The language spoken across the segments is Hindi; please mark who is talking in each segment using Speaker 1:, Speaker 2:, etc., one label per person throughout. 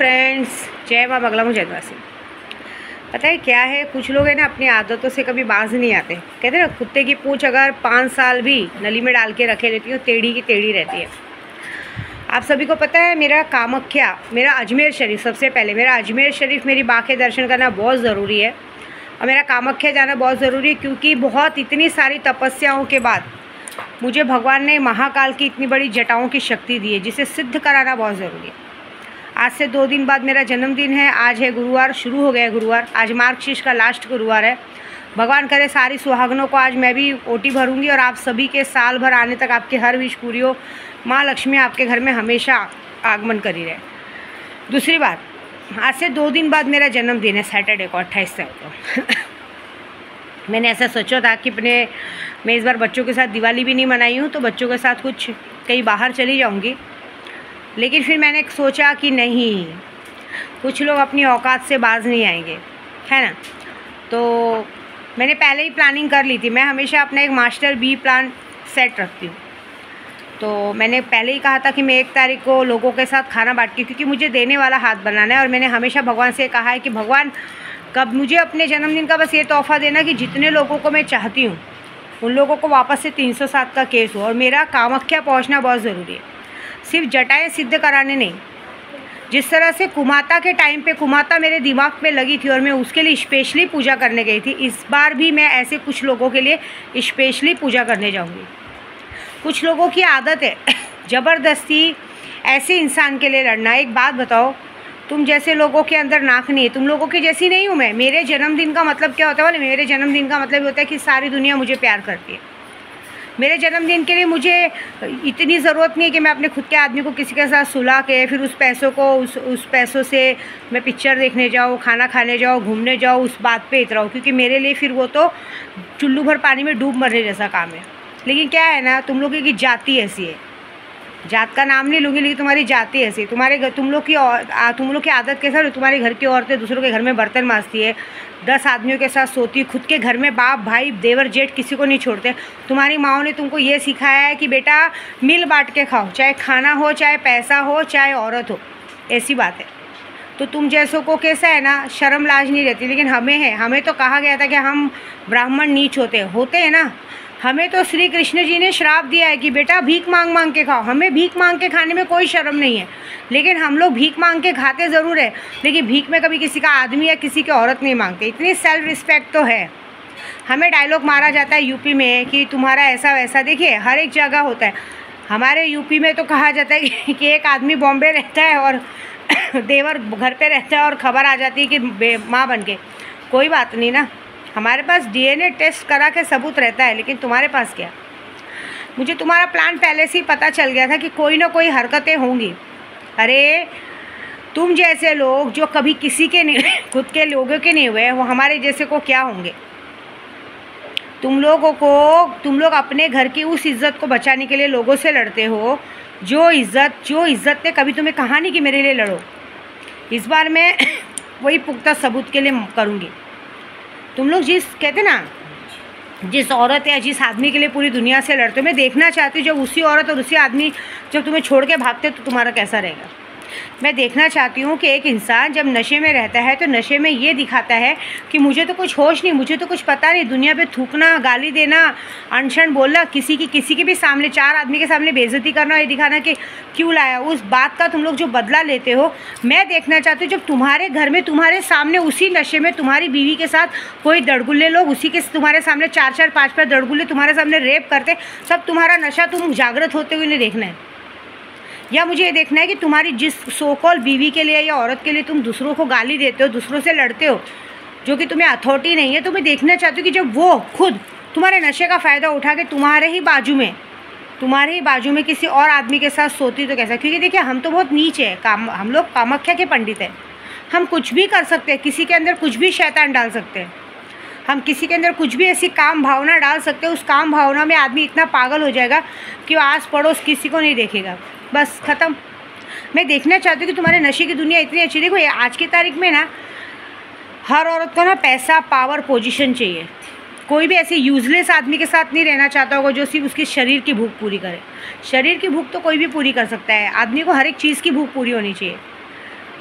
Speaker 1: फ्रेंड्स, जय माँ बगला मुजद्वासी। पता है क्या है, कुछ लोग हैं ना अपनी आदतों से कभी बाज नहीं आते। कहते हैं ना, कुत्ते की पूंछ अगर 5 साल भी नली में डाल के रखे रहती है तो टेढ़ी की टेढ़ी रहती है। आप सभी को पता है मेरा कामाख्या, मेरा अजमेर शरीफ, सबसे पहले मेरा अजमेर शरीफ, मेरी माँ के दर्शन करना बहुत ज़रूरी है और मेरा कामाख्या जाना बहुत ज़रूरी है, क्योंकि बहुत इतनी सारी तपस्याओं के बाद मुझे भगवान ने महाकाल की इतनी बड़ी जटाओं की शक्ति दी है, जिसे सिद्ध कराना बहुत ज़रूरी है। आज से 2 दिन बाद मेरा जन्मदिन है। आज है गुरुवार, शुरू हो गया है गुरुवार। आज मार्गशीर्ष का लास्ट गुरुवार है। भगवान करे सारी सुहागनों को आज मैं भी ओटी भरूंगी और आप सभी के साल भर आने तक आपकी हर विश पूरी हो। माँ लक्ष्मी आपके घर में हमेशा आगमन करी रहे। दूसरी बात, आज से 2 दिन बाद मेरा जन्मदिन है, सैटरडे को 28 तारीख को। मैंने ऐसा सोचा था कि मैं इस बार बच्चों के साथ दिवाली भी नहीं मनाई हूँ, तो बच्चों के साथ कुछ कहीं बाहर चली जाऊँगी। लेकिन फिर मैंने सोचा कि नहीं, कुछ लोग अपनी औकात से बाज नहीं आएंगे, है ना। तो मैंने पहले ही प्लानिंग कर ली थी। मैं हमेशा अपना एक मास्टर बी प्लान सेट रखती हूँ। तो मैंने पहले ही कहा था कि मैं 1 तारीख को लोगों के साथ खाना बांटती हूँ, क्योंकि मुझे देने वाला हाथ बनाना है। और मैंने हमेशा भगवान से कहा है कि भगवान, कब मुझे अपने जन्मदिन का बस ये तोहफ़ा देना कि जितने लोगों को मैं चाहती हूँ उन लोगों को वापस से 307 का केस हो। और मेरा कामाख्या पहुँचना बहुत ज़रूरी है, सिर्फ जटाएं सिद्ध कराने नहीं। जिस तरह से कुमाता के टाइम पे कुमाता मेरे दिमाग पे लगी थी और मैं उसके लिए स्पेशली पूजा करने गई थी, इस बार भी मैं ऐसे कुछ लोगों के लिए स्पेशली पूजा करने जाऊंगी। कुछ लोगों की आदत है ज़बरदस्ती ऐसे इंसान के लिए लड़ना। एक बात बताओ, तुम जैसे लोगों के अंदर नाक नहीं है, तुम लोगों की जैसी नहीं हूँ मैं। मेरे जन्मदिन का मतलब क्या होता है? मेरे जन्मदिन का मतलब होता है कि सारी दुनिया मुझे प्यार करती है। मेरे जन्मदिन के लिए मुझे इतनी ज़रूरत नहीं है कि मैं अपने खुद के आदमी को किसी के साथ सुला के फिर उस पैसों को उस पैसों से मैं पिक्चर देखने जाऊँ, खाना खाने जाऊँ, घूमने जाऊँ, उस बात पे इतराऊँ, क्योंकि मेरे लिए फिर वो तो चुल्लू भर पानी में डूब मरने जैसा काम है। लेकिन क्या है ना, तुम लोगों की जाति ऐसी है, जात का नाम नहीं लूँगी, लेकिन तुम्हारी जाति ऐसी है। तुम लोग की आदत कैसा है, तुम्हारे घर की औरतें दूसरों के घर में बर्तन मांजती है, 10 आदमियों के साथ सोती, खुद के घर में बाप भाई देवर जेठ किसी को नहीं छोड़ते। तुम्हारी माँओं ने तुमको ये सिखाया है कि बेटा मिल बांट के खाओ, चाहे खाना हो, चाहे पैसा हो, चाहे औरत हो, ऐसी बात है। तो तुम जैसों को कैसा है ना, शर्म लाज नहीं रहती। लेकिन हमें तो कहा गया था कि हम ब्राह्मण नीच होते हैं ना। हमें तो श्री कृष्ण जी ने श्राप दिया है कि बेटा भीख मांग मांग के खाओ। हमें भीख मांग के खाने में कोई शर्म नहीं है, लेकिन हम लोग भीख मांग के खाते ज़रूर है, लेकिन भीख में कभी किसी का आदमी या किसी की औरत नहीं मांगते। इतनी सेल्फ रिस्पेक्ट तो है। हमें डायलॉग मारा जाता है यूपी में कि तुम्हारा ऐसा वैसा। देखिए, हर एक जगह होता है। हमारे यूपी में तो कहा जाता है कि एक आदमी बॉम्बे रहता है और देवर घर पर रहता है और खबर आ जाती है कि माँ बन के। कोई बात नहीं ना, हमारे पास डीएनए टेस्ट करा के सबूत रहता है, लेकिन तुम्हारे पास क्या? मुझे तुम्हारा प्लान पहले से ही पता चल गया था कि कोई ना कोई हरकतें होंगी। अरे तुम जैसे लोग जो कभी किसी के नहीं, खुद के लोगों के नहीं हुए, वो हमारे जैसे को क्या होंगे? तुम लोग अपने घर की उस इज़्ज़त को बचाने के लिए लोगों से लड़ते हो, जो इज़्ज़त ने कभी तुम्हें कहा नहीं कि मेरे लिए लड़ो। इस बार मैं वही पुख्ता सबूत के लिए करूँगी। तुम लोग कहते ना, जिस औरत या जिस आदमी के लिए पूरी दुनिया से लड़ते हो, मैं देखना चाहती हूँ जब उसी औरत और उसी आदमी जब तुम्हें छोड़ के भागते तो तुम्हारा कैसा रहेगा। मैं देखना चाहती हूँ कि एक इंसान जब नशे में रहता है तो नशे में ये दिखाता है कि मुझे तो कुछ होश नहीं, मुझे तो कुछ पता नहीं। दुनिया पे थूकना, गाली देना, अनशन बोलना, किसी की भी सामने, 4 आदमी के सामने बेइज्जती करना, ये दिखाना कि क्यों लाया, उस बात का तुम लोग जो बदला लेते हो। मैं देखना चाहती हूँ जब तुम्हारे घर में तुम्हारे सामने उसी नशे में तुम्हारी बीवी के साथ कोई दड़गुल्ले लोग उसी के तुम्हारे सामने 4-4, 5-5 दड़गुल्ले तुम्हारे सामने रेप करते, सब तुम्हारा नशा तुम जागृत होते हुए नहीं देखना है। या मुझे ये देखना है कि तुम्हारी जिस सो कॉल बीवी के लिए या औरत के लिए तुम दूसरों को गाली देते हो, दूसरों से लड़ते हो, जो कि तुम्हें अथॉरिटी नहीं है, तो मैं देखना चाहती हूँ कि जब वो खुद तुम्हारे नशे का फ़ायदा उठा के तुम्हारे ही बाजू में किसी और आदमी के साथ सोती तो कैसा? क्योंकि देखिए, हम तो बहुत नीच है, हम लोग कामाख्या के पंडित हैं। हम कुछ भी कर सकते हैं, किसी के अंदर कुछ भी शैतान डाल सकते हैं, हम किसी के अंदर कुछ भी ऐसी काम भावना डाल सकते हैं। उस काम भावना में आदमी इतना पागल हो जाएगा कि वो आस पड़ोस किसी को नहीं देखेगा, बस ख़त्म। मैं देखना चाहती हूँ कि तुम्हारे नशे की दुनिया इतनी अच्छी। देखो, आज की तारीख में ना हर औरत को ना पैसा, पावर, पोजीशन चाहिए। कोई भी ऐसे यूजलेस आदमी के साथ नहीं रहना चाहता होगा जो सिर्फ उसकी शरीर की भूख पूरी करे। शरीर की भूख तो कोई भी पूरी कर सकता है, आदमी को हर एक चीज़ की भूख पूरी होनी चाहिए।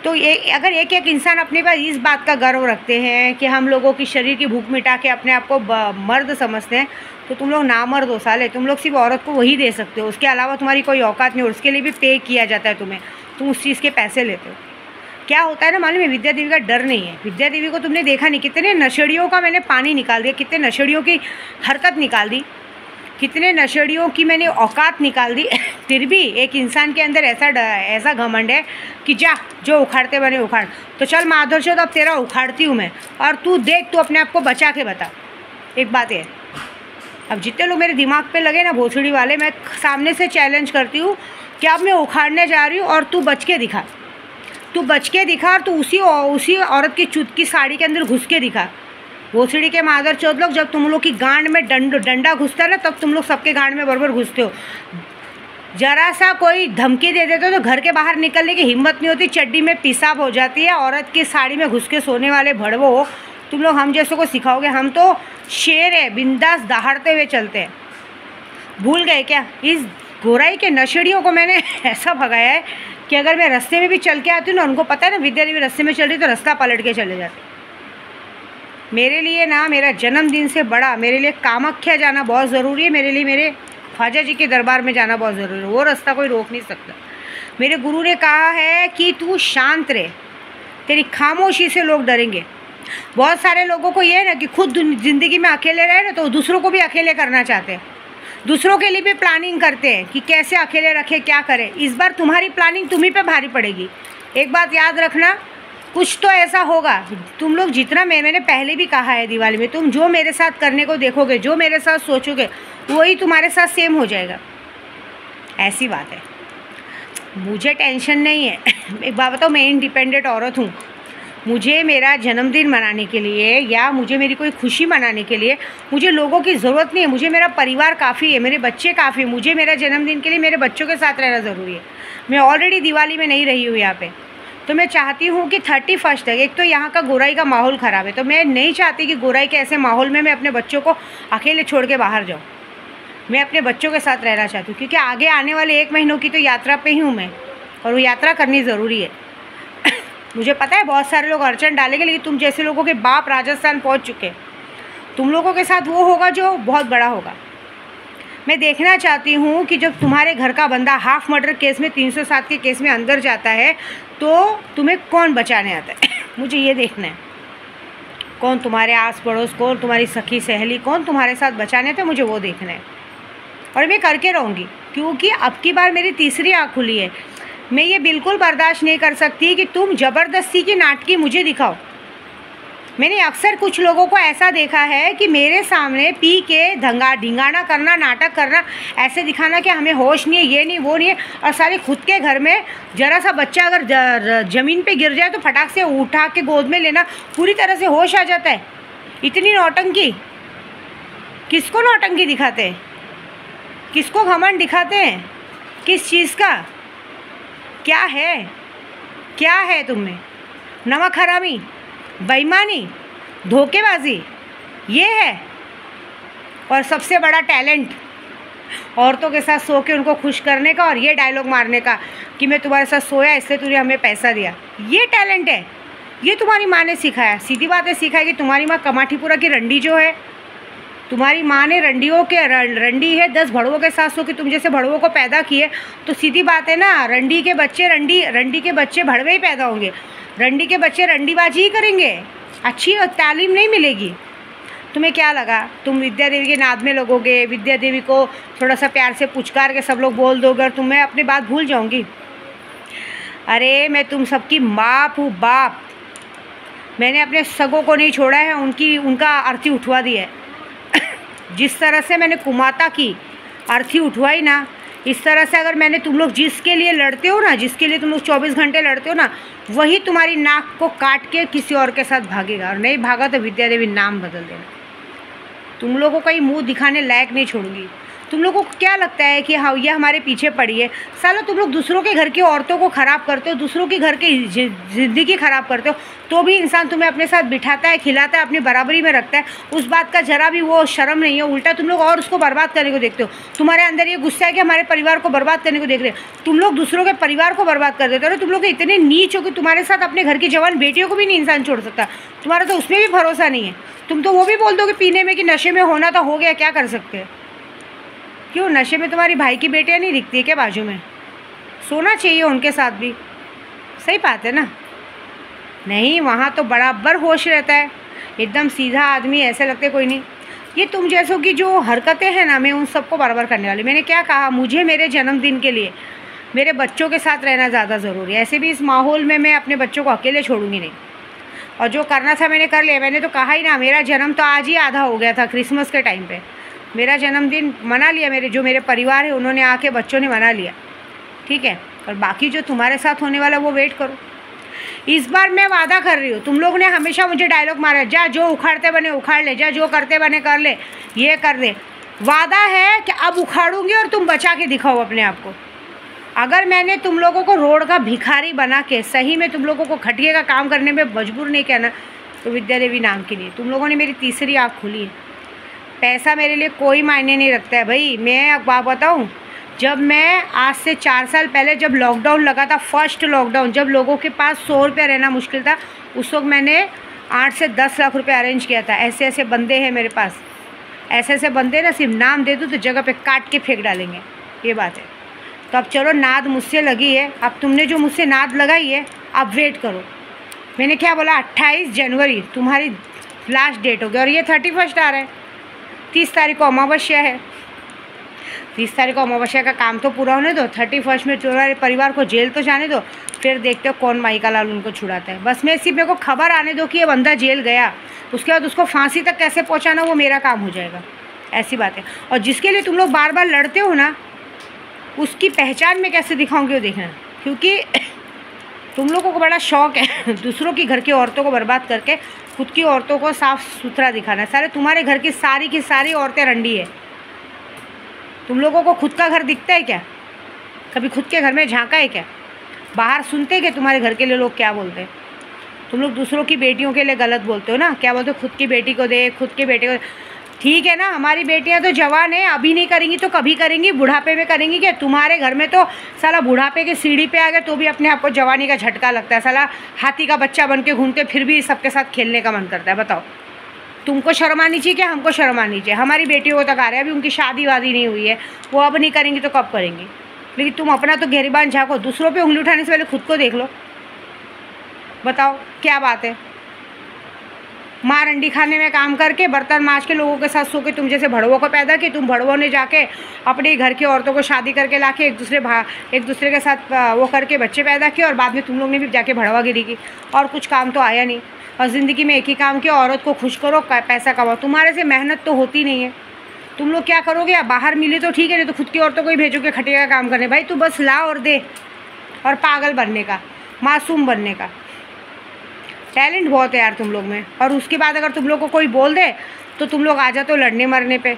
Speaker 1: तो ये अगर एक एक इंसान अपने पास इस बात का गर्व रखते हैं कि हम लोगों की शरीर की भूख मिटा के अपने आप को मर्द समझते हैं, तो तुम लोग नामर्द हो साले। तुम लोग सिर्फ औरत को वही दे सकते हो, उसके अलावा तुम्हारी कोई औकात नहीं। और उसके लिए भी पे किया जाता है तुम्हें, तुम उस चीज़ के पैसे लेते हो। क्या होता है ना मालूम है, विद्या देवी का डर नहीं है। विद्या देवी को तुमने देखा नहीं, कितने नशेड़ियों का मैंने पानी निकाल दिया, कितने नशेड़ियों की हरकत निकाल दी, कितने नशेड़ियों की मैंने औकात निकाल दी। फिर भी एक इंसान के अंदर ऐसा घमंड है कि जा जो उखाड़ते बने उखाड़। तो चल माधर चौथ, अब तेरा उखाड़ती हूँ मैं, और तू देख, तू अपने आप को बचा के बता। एक बात है, अब जितने लोग मेरे दिमाग पे लगे ना भोसड़ी वाले, मैं सामने से चैलेंज करती हूँ कि अब मैं उखाड़ने जा रही हूँ और तू बच के दिखा। तू बच के दिखा और तू उसी औरत की चुत की साड़ी के अंदर घुस के दिखा। भोसड़ी के मादर चौथ लोग, जब तुम लोग की गांड में डंडा घुसता है ना, तब तुम लोग सबके गांड में बराबर घुसते हो। जरा सा कोई धमकी दे देते हो तो घर के बाहर निकलने की हिम्मत नहीं होती, चड्डी में पेशाब हो जाती है। औरत की साड़ी में घुस के सोने वाले भड़वो हो तुम लोग, हम जैसों को सिखाओगे? हम तो शेर है, बिंदास दहाड़ते हुए चलते हैं। भूल गए क्या? इस गोराई के नशेड़ियों को मैंने ऐसा भगाया है कि अगर मैं रास्ते में भी चल के आती हूँ ना, उनको पता है ना विद्या देवी रास्ते में चल रही तो रास्ता पलट के चले जाते। मेरे लिए ना मेरा जन्मदिन से बड़ा मेरे लिए कामाख्या जाना बहुत ज़रूरी है। मेरे लिए मेरे ख्वाजा जी के दरबार में जाना बहुत ज़रूरी है। वो रास्ता कोई रोक नहीं सकता। मेरे गुरु ने कहा है कि तू शांत रहे, तेरी खामोशी से लोग डरेंगे। बहुत सारे लोगों को ये है ना कि खुद ज़िंदगी में अकेले रहे ना, तो दूसरों को भी अकेले करना चाहते हैं, दूसरों के लिए भी प्लानिंग करते हैं कि कैसे अकेले रखे, क्या करें। इस बार तुम्हारी प्लानिंग तुम्ही पे भारी पड़ेगी। एक बात याद रखना, कुछ तो ऐसा होगा। तुम लोग जितना मैंने पहले भी कहा है दिवाली में, तुम जो मेरे साथ करने को देखोगे, जो मेरे साथ सोचोगे, वही तुम्हारे साथ सेम हो जाएगा। ऐसी बात है, मुझे टेंशन नहीं है। एक बात बताओ, मैं इंडिपेंडेंट औरत हूँ। मुझे मेरा जन्मदिन मनाने के लिए या मुझे मेरी कोई खुशी मनाने के लिए मुझे लोगों की ज़रूरत नहीं है। मुझे मेरा परिवार काफ़ी है, मेरे बच्चे काफ़ी है। मुझे मेरा जन्मदिन के लिए मेरे बच्चों के साथ रहना ज़रूरी है। मैं ऑलरेडी दिवाली में नहीं रही हूँ यहाँ पे, तो मैं चाहती हूँ कि 31 तक, एक तो यहाँ का गोराई का माहौल ख़राब है, तो मैं नहीं चाहती कि गोराई के ऐसे माहौल में मैं अपने बच्चों को अकेले छोड़ के बाहर जाऊँ। मैं अपने बच्चों के साथ रहना चाहती हूँ, क्योंकि आगे आने वाले 1 महीनों की तो यात्रा पे ही हूँ मैं, और वो यात्रा करनी ज़रूरी है। मुझे पता है बहुत सारे लोग अड़चन डालेंगे, लेकिन तुम जैसे लोगों के बाप राजस्थान पहुँच चुके, तुम लोगों के साथ वो होगा जो बहुत बड़ा होगा। मैं देखना चाहती हूँ कि जब तुम्हारे घर का बंदा हाफ मर्डर केस में 307 के केस में अंदर जाता है, तो तुम्हें कौन बचाने आता है। मुझे ये देखना है, कौन तुम्हारे आस पड़ोस, कौन तुम्हारी सखी सहेली, कौन तुम्हारे साथ बचाने थे, मुझे वो देखना है। और मैं करके रहूँगी, क्योंकि अब की बार मेरी तीसरी आँख खुली है। मैं ये बिल्कुल बर्दाश्त नहीं कर सकती कि तुम ज़बरदस्ती की नाटकी मुझे दिखाओ। मैंने अक्सर कुछ लोगों को ऐसा देखा है कि मेरे सामने पी के ढिंगाना करना, नाटक करना, ऐसे दिखाना कि हमें होश नहीं है, ये नहीं वो नहीं है, और सारे खुद के घर में ज़रा सा बच्चा अगर ज़मीन पे गिर जाए तो फटाक से उठा के गोद में लेना, पूरी तरह से होश आ जाता है। इतनी नौटंकी, किसको नौटंकी दिखाते हैं, किसको घमंड दिखाते हैं, किस चीज़ का, क्या है, क्या है तुम में? नमक हरामी, बेईमानी, धोखेबाजी, ये है। और सबसे बड़ा टैलेंट औरतों के साथ सो के उनको खुश करने का, और ये डायलॉग मारने का कि मैं तुम्हारे साथ सोया इसलिए तूने हमें पैसा दिया। ये टैलेंट है, ये तुम्हारी माँ ने सिखाया। सीधी बात है, सिखाया कि तुम्हारी माँ कमाठीपुरा की रंडी जो है, तुम्हारी माँ ने रंडियों के रंडी है 10 भड़वों के साथ सो के तुम जैसे भड़वों को पैदा किए। तो सीधी बात है ना, रंडी के बच्चे भड़वे ही पैदा होंगे, रंडी के बच्चे रंडीबाजी ही करेंगे, अच्छी तालीम नहीं मिलेगी। तुम्हें क्या लगा तुम विद्या देवी के नाद में लगोगे, विद्या देवी को थोड़ा सा प्यार से पुचकार के सब लोग बोल दोगे और तुम्हें अपनी बात भूल जाऊंगी? अरे मैं तुम सबकी बाप हूँ, बाप। मैंने अपने सगों को नहीं छोड़ा है, उनका अर्थी उठवा दी है। जिस तरह से मैंने कुमाता की अर्थी उठवाई ना, इस तरह से अगर मैंने तुम लोग जिसके लिए लड़ते हो ना, जिसके लिए तुम लोग 24 घंटे लड़ते हो ना, वही तुम्हारी नाक को काट के किसी और के साथ भागेगा। और नहीं भागा तो विद्या देवी नाम बदल देना। तुम लोगों को ही मुंह दिखाने लायक नहीं छोड़ूंगी। तुम लोगों को क्या लगता है कि हाँ ये हमारे पीछे पड़ी है? साला तुम लोग दूसरों के घर की औरतों को ख़राब करते हो, दूसरों के घर की ज़िंदगी ख़राब करते हो, तो भी इंसान तुम्हें अपने साथ बिठाता है, खिलाता है, अपनी बराबरी में रखता है। उस बात का जरा भी वो शर्म नहीं है, उल्टा तुम लोग और उसको बर्बाद करने को देखते हो। तुम्हारे अंदर ये गुस्सा है कि हमारे परिवार को बर्बाद करने को देख रहे हो। तुम लोग दूसरों के परिवार को बर्बाद कर देते हो। तुम लोग इतने नीच हो कि तुम्हारे साथ अपने घर की जवान बेटियों को भी नहीं इंसान छोड़ सकता। तुम्हारा तो उसमें भी भरोसा नहीं है। तुम तो वो भी बोल दोगे पीने में कि नशे में होना तो हो गया, क्या कर सकते हैं? क्यों नशे में तुम्हारी भाई की बेटियाँ नहीं दिखती है क्या बाजू में? सोना चाहिए उनके साथ भी, सही बात है ना? नहीं, वहाँ तो बराबर होश रहता है, एकदम सीधा आदमी, ऐसे लगते कोई नहीं। ये तुम जैसों की जो हरकतें हैं ना, मैं उन सबको बराबर करने वाली। मैंने क्या कहा, मुझे मेरे जन्मदिन के लिए मेरे बच्चों के साथ रहना ज़्यादा ज़रूरी है। ऐसे भी इस माहौल में मैं अपने बच्चों को अकेले छोड़ूंगी नहीं। और जो करना था मैंने कर लिया। मैंने तो कहा ही ना, मेरा जन्म तो आज ही आधा हो गया था, क्रिसमस के टाइम पे मेरा जन्मदिन मना लिया। मेरे परिवार है उन्होंने आके, बच्चों ने मना लिया, ठीक है। और बाकी जो तुम्हारे साथ होने वाला वो वेट करो। इस बार मैं वादा कर रही हूँ, तुम लोग ने हमेशा मुझे डायलॉग मारा, जा जो उखाड़ते बने उखाड़ ले, जा जो करते बने कर ले, ये कर दे। वादा है कि अब उखाड़ूंगी और तुम बचा के दिखाओ अपने आप को। अगर मैंने तुम लोगों को रोड का भिखारी बना के सही में तुम लोगों को खटिए का काम करने में मजबूर नहीं किया ना, तो विद्या देवी नाम की नहीं। तुम लोगों ने मेरी तीसरी आँख खोली है। पैसा मेरे लिए कोई मायने नहीं रखता है भाई। मैं एक बात बताऊँ, जब मैं आज से 4 साल पहले जब लॉकडाउन लगा था, फर्स्ट लॉकडाउन, जब लोगों के पास 100 रुपये रहना मुश्किल था, उस वक्त मैंने 8 से 10 लाख रुपए अरेंज किया था। ऐसे ऐसे बंदे हैं मेरे पास, ऐसे ऐसे बंदे ना, सिर्फ नाम दे दूँ तो जगह पे काट के फेंक डालेंगे, ये बात है। तो अब चलो, नाद मुझसे लगी है, अब तुमने जो मुझसे नाद लगाई है, अब वेट करो। मैंने क्या बोला, 28 जनवरी तुम्हारी लास्ट डेट हो गई, और ये 31 आ रहा है। 30 तारीख को अमावस्या है। 30 तारीख को अमावस्या का काम तो पूरा होने दो, 31 में तुम्हारे परिवार को जेल तो जाने दो, फिर देखते हो कौन माई का लाल उनको छुड़ाता है। बस मैं सिर्फ मेरे को खबर आने दो कि ये बंदा जेल गया, उसके बाद उसको फांसी तक कैसे पहुंचाना वो मेरा काम हो जाएगा, ऐसी बात है। और जिसके लिए तुम लोग बार बार लड़ते हो ना, उसकी पहचान में कैसे दिखाऊंगी वो देखना, क्योंकि तुम लोगों को बड़ा शौक है दूसरों की घर की औरतों को बर्बाद करके खुद की औरतों को साफ़ सुथरा दिखाना। सारे तुम्हारे घर की सारी औरतें रंडी है। तुम लोगों को खुद का घर दिखता है क्या? कभी खुद के घर में झांका है क्या? बाहर सुनते हैं कि तुम्हारे घर के लिए लोग क्या बोलते हैं? तुम लोग दूसरों की बेटियों के लिए गलत बोलते हो ना, क्या बोलते हो, खुद की बेटी को दे, खुद के बेटे को। ठीक है ना, हमारी बेटियां तो जवान है, अभी नहीं करेंगी तो कभी करेंगी, बुढ़ापे में करेंगी क्या? तुम्हारे घर में तो साला बुढ़ापे की सीढ़ी पे आ गए तो भी अपने आप को जवानी का झटका लगता है। साला हाथी का बच्चा बन के घूमते, फिर भी सबके साथ खेलने का मन करता है। बताओ, तुमको शर्म आनी चाहिए क्या? हमको शर्म आनी चाहिए। हमारी बेटियों को तक आ रहा है, अभी उनकी शादी वादी नहीं हुई है, वो अब नहीं करेंगी तो कब करेंगी? लेकिन तुम अपना तो गिरबान झाँको, दूसरों पे उंगली उठाने से पहले खुद को देख लो। बताओ क्या बात है? माँ रंडी खाने में काम करके, बर्तन माँज के, लोगों के साथ सो के, तुम जैसे भड़वों को पैदा किए। तुम भड़वों ने जाके अपने घर की औरतों को शादी करके लाके एक दूसरे के साथ वो करके बच्चे पैदा किए, और बाद में तुम लोग ने भी जाके भड़वागिरी की, और कुछ काम तो आया नहीं। और ज़िंदगी में एक ही काम किया, औरत को खुश करो, पैसा कमाओ। तुम्हारे से मेहनत तो होती नहीं है। तुम लोग क्या करोगे, या बाहर मिले तो ठीक है, नहीं तो खुद की औरतों को ही भेजोगे खटिया का काम करने। भाई तू बस ला और दे, और पागल बनने का, मासूम बनने का टैलेंट बहुत है यार तुम लोग में। और उसके बाद अगर तुम लोग को कोई बोल दे तो तुम लोग आ जाते हो लड़ने मरने पे,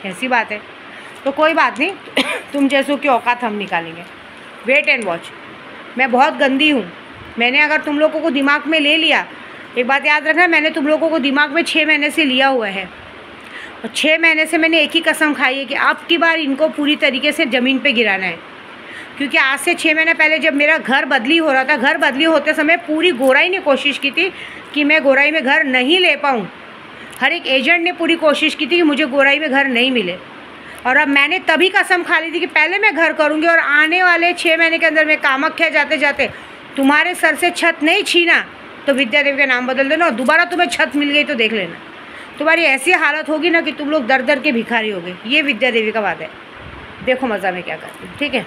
Speaker 1: ऐसी बात है। तो कोई बात नहीं तुम जैसों की औकात हम निकालेंगे, वेट एंड वॉच। मैं बहुत गंदी हूँ। मैंने अगर तुम लोगों को दिमाग में ले लिया, एक बात याद रखना, मैंने तुम लोगों को दिमाग में 6 महीने से लिया हुआ है, और 6 महीने से मैंने एक ही कसम खाई है कि अब की बार इनको पूरी तरीके से ज़मीन पे गिराना है। क्योंकि आज से 6 महीने पहले जब मेरा घर बदली हो रहा था, घर बदली होते समय पूरी गोराई ने कोशिश की थी कि मैं गोराई में घर नहीं ले पाऊँ। हर एक एजेंट ने पूरी कोशिश की थी कि मुझे गोराई में घर नहीं मिले, और अब मैंने तभी कसम खा ली थी कि पहले मैं घर करूँगी, और आने वाले 6 महीने के अंदर मैं कामाख्या जाते जाते तुम्हारे सर से छत नहीं छीना तो विद्या देवी का नाम बदल देना, और दोबारा तुम्हें छत मिल गई तो देख लेना, तुम्हारी ऐसी हालत होगी ना कि तुम लोग दर दर के भिखारी होगे। ये विद्या देवी का वादा है। देखो मज़ा में क्या करती हूँ, ठीक है।